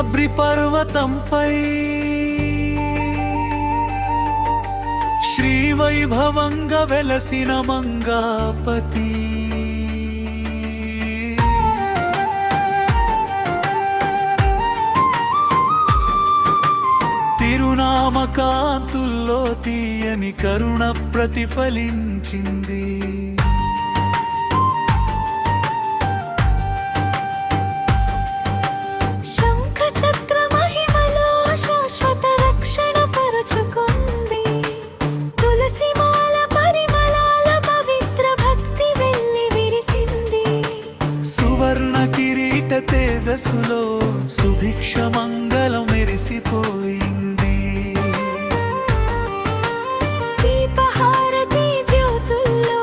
శబరి పర్వతంపై శ్రీవైభవంగా వెలసిన మంగాపతి తిరునామకాంతుల్లో తీయని కరుణ ప్రతిఫలించింది. తేజస్సులో సుభిక్ష మంగళం మెరిసిపోయింది. దీపహారతి జ్యోతుల్లో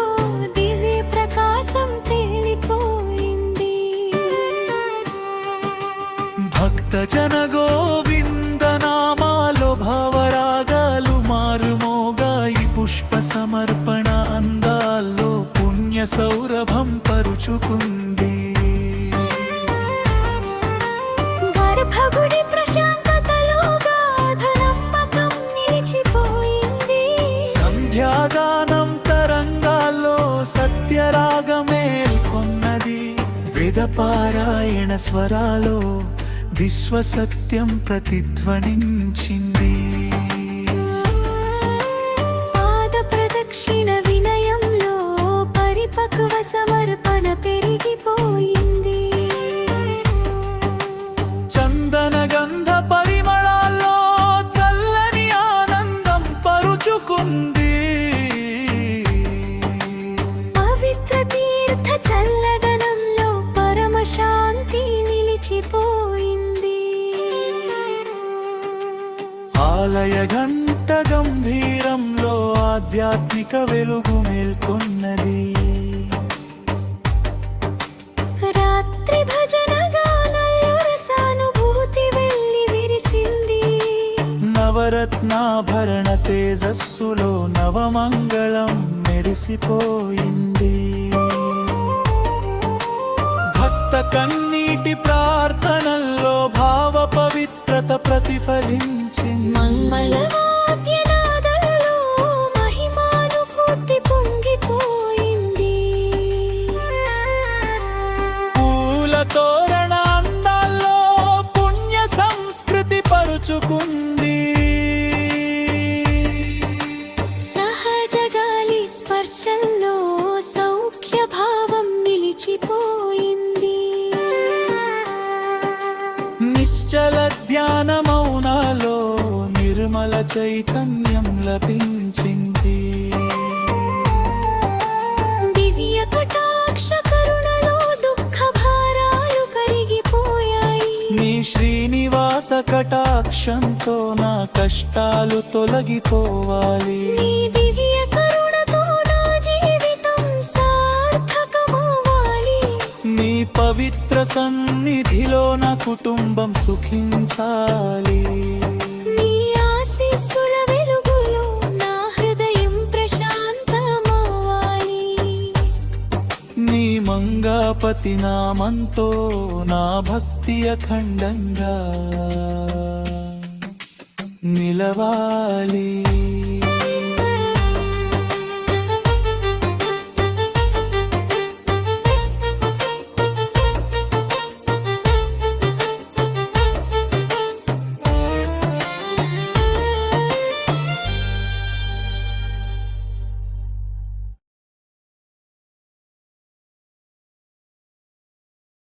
దివ్య ప్రకాశం తేలిపోయింది. భక్త జన గోవింద నామాలో భావరాగాలు మారుమోగా ఈ పుష్ప సమర్పణ అందాల్లో పుణ్య సౌరభం పరుచుకుంది. గర్భగుడి ప్రశాంతతలో గాఢనమ్మకం నిలిచిపోయింది. సంధ్యాగానం తరంగాల్లో సత్యరాగమేల్కొన్నది. వేదపారాయణ స్వరాలో విశ్వసత్యం ప్రతిధ్వనించింది. పాద ప్రదక్షిణ వినయంలో పరిపక్వ సమర్పణ పెరిగిపోయింది. చందన గంధ పరిమళాల్లో చల్లని ఆనందం పరుచుకుంది. పవిత్ర తీర్థ చల్లదనంలో పరమశాంతి నిలిచిపోయింది. ఆలయ ఘంట గంభీరంలో ఆధ్యాత్మిక వెలుగు మేల్కొన్నది. రాత్రి భజన గానాల్లో రసానుభూతి వెల్లి విరిసింది. నవరత్నాభరణ తేజస్సులో నవమంగళం మెరిసిపోయింది. భక్త కన్నీటి ప్రార్థనల్లో భావ పవిత్రత ప్రతిఫలించింది. మంగళవాద్యనాదాల్లో మహిమానుభూతి పొంగిపోయింది. పూల తోరణ అందాల్లో పుణ్య సంస్కృతి పరుచుకుంది. సహజ గాలి స్పర్శల్లో సౌఖ్య భావం నిలిచిపోయింది. నిశ్చల ధ్యాన మౌనాలో నిర్మల చైతన్యం లభించింది. దివ్య కటాక్ష కరుణలో దుఃఖ భారాలు కరిగిపోయాయి. నీ శ్రీనివాస కటాక్షంతో నా కష్టాలు తొలగిపోవాలి. నీ దివ్య కరుణతో నా జీవితం సార్థకమవ్వాలి. నీ పవిత్ర సన్నిధిలో నా కుటుంబం సుఖించాలి. నీ ఆశీస్సుల వెలుగులో నా హృదయం ప్రశాంతమవ్వాలి. నీ మంగాపతి నామంతో నా భక్తి అఖండంగా నిలవాలి.